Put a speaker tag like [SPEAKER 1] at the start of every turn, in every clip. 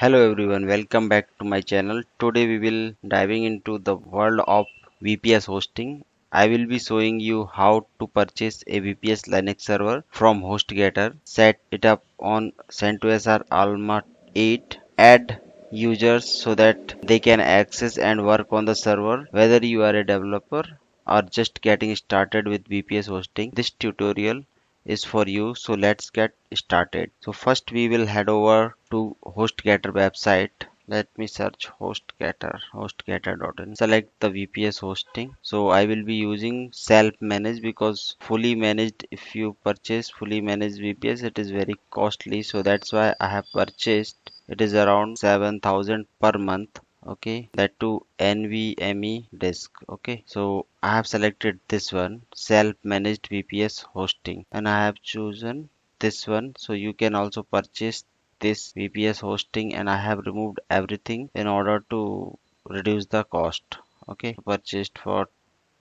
[SPEAKER 1] Hello everyone, welcome back to my channel. Today we will diving into the world of VPS hosting. I will be showing you how to purchase a VPS Linux server from HostGator, set it up on CentOS Alma 8, add users so that they can access and work on the server whether you are a developer or just getting started with VPS hosting. This tutorial is for you, so let's get started. So first we will head over to HostGator website. Let me search HostGator, hostgator.in. Select the VPS hosting. So I will be using self-managed because fully managed, if you purchase fully managed VPS, it is very costly. So that's why I have purchased. It is around 7,000 per month. Okay, that to NVMe disk. Okay, so I have selected this one, self-managed VPS hosting, and I have chosen this one. So you can also purchase this VPS hosting, and I have removed everything in order to reduce the cost. Okay, purchased for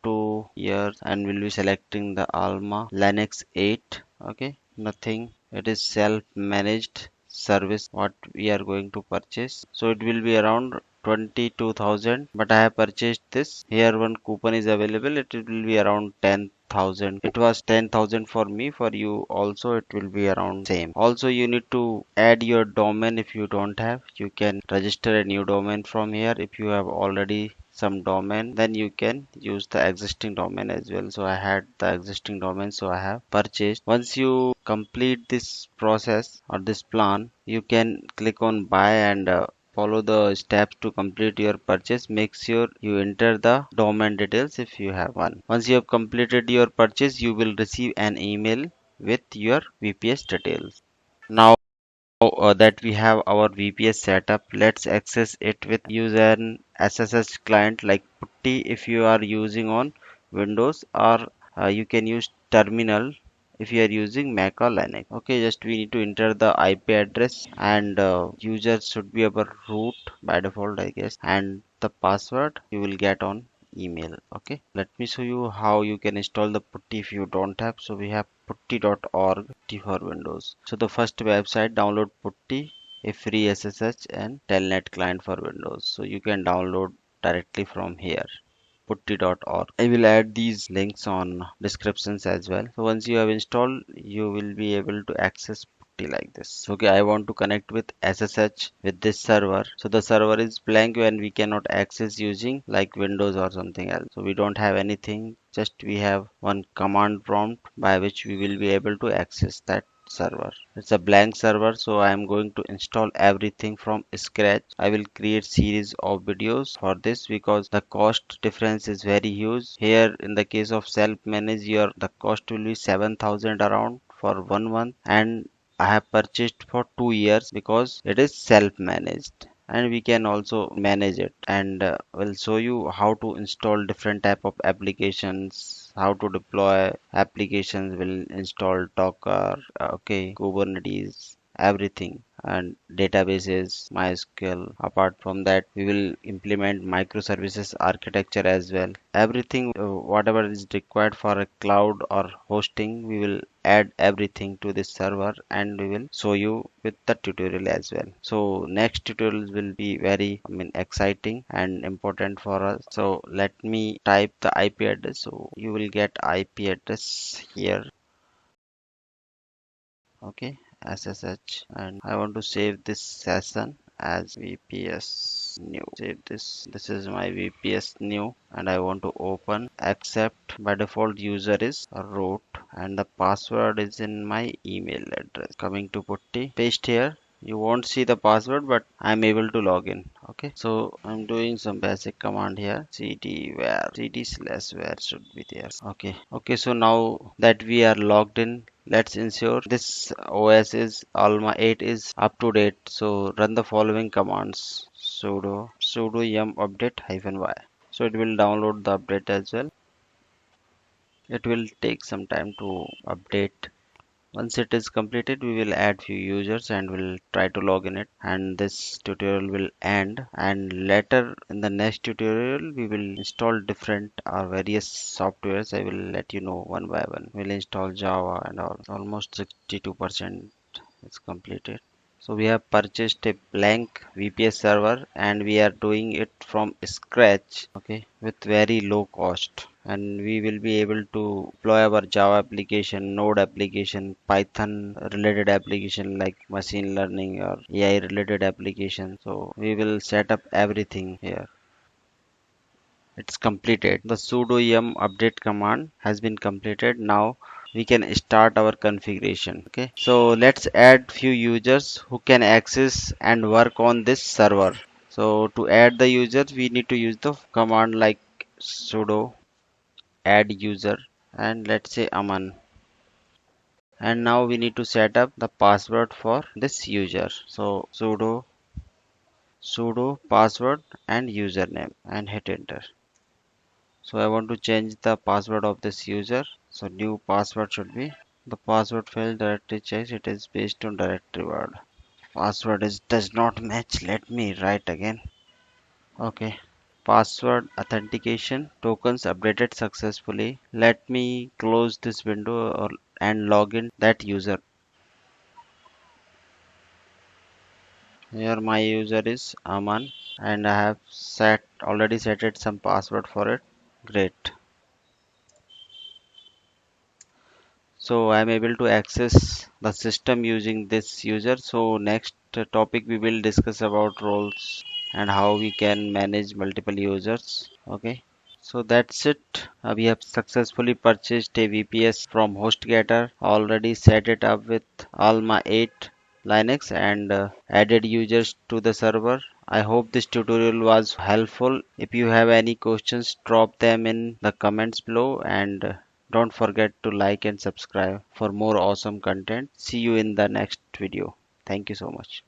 [SPEAKER 1] 2 years and will be selecting the Alma Linux 8. Okay, nothing. It is self-managed service what we are going to purchase. So it will be around 22,000, but I have purchased this. Here one coupon is available. It will be around 10,000. It was 10,000 for me. For you also it will be around same. Also you need to add your domain. If you don't have, you can register a new domain from here. If you have already some domain, then you can use the existing domain as well. So I had the existing domain, so I have purchased. Once you complete this process or this plan, you can click on buy and follow the steps to complete your purchase. Make sure you enter the domain details if you have one. Once you have completed your purchase, you will receive an email with your VPS details. Now that we have our VPS setup, let's access it with use an SSH client like Putty if you are using on Windows, or you can use terminal if you are using Mac or Linux. Okay, just we need to enter the IP address, and user should be our root by default, I guess, and the password you will get on email. Okay, let me show you how you can install the Putty if you don't have. So we have putty.org for Windows. So the first website, download Putty, a free SSH and telnet client for Windows. So you can download directly from here, putty.org. I will add these links on descriptions as well. So once you have installed, you will be able to access Putty like this. Okay, I want to connect with SSH with this server. So the server is blank and we cannot access using like Windows or something else. So we don't have anything, just we have one command prompt by which we will be able to access that server. It's a blank server, so I am going to install everything from scratch. I will create series of videos for this because the cost difference is very huge. Here in the case of self manage, your the cost will be 7,000 around for 1 month, and I have purchased for 2 years because it is self managed and we can also manage it, and will show you how to install different type of applications, how to deploy applications, will install Docker, okay, Kubernetes, everything, and databases, MySQL. Apart from that, we will implement microservices architecture as well. Everything, whatever is required for a cloud or hosting, we will add everything to this server and we will show you with the tutorial as well. So next tutorials will be very exciting and important for us. So let me type the IP address, so you will get IP address here. Okay, SSH, and I want to save this session as VPS new. Save this. This is my VPS new, and I want to open. Accept. By default, user is root, and the password is in my email address. Coming to Putty, paste here. You won't see the password, but I'm able to log in. Okay, so I'm doing some basic command here. cd/where should be there. Okay, so now that we are logged in, let's ensure this OS is Alma 8 is up to date. So run the following commands: sudo yum update -y. So it will download the update as well. It will take some time to update. Once it is completed, we will add few users and we'll try to log in it, and this tutorial will end. And later in the next tutorial, we will install different or various softwares. I will let you know one by one. We'll install Java and all. Almost 62% is completed. So we have purchased a blank VPS server and we are doing it from scratch, okay, with very low cost. And we will be able to deploy our Java application, Node application, Python related application like machine learning or AI related application. So we will set up everything here. It's completed. The sudo yum update command has been completed. Now we can start our configuration. Okay, so let's add few users who can access and work on this server. So to add the users, we need to use the command like sudo add user and let's say Aman. And now we need to set up the password for this user. So sudo password and username and hit enter. So I want to change the password of this user. So new password should be the password failed directory checks. It is based on directory word. Password is does not match. Let me write again. Okay. Password authentication tokens updated successfully. Let me close this window and log in that user. Here my user is Aman and I have already set it some password for it. Great. So I am able to access the system using this user. So next topic we will discuss about roles and how we can manage multiple users. Okay. So that's it. We have successfully purchased a VPS from HostGator. Already set it up with Alma 8 Linux and added users to the server. I hope this tutorial was helpful. If you have any questions, drop them in the comments below and don't forget to like and subscribe for more awesome content. See you in the next video. Thank you so much.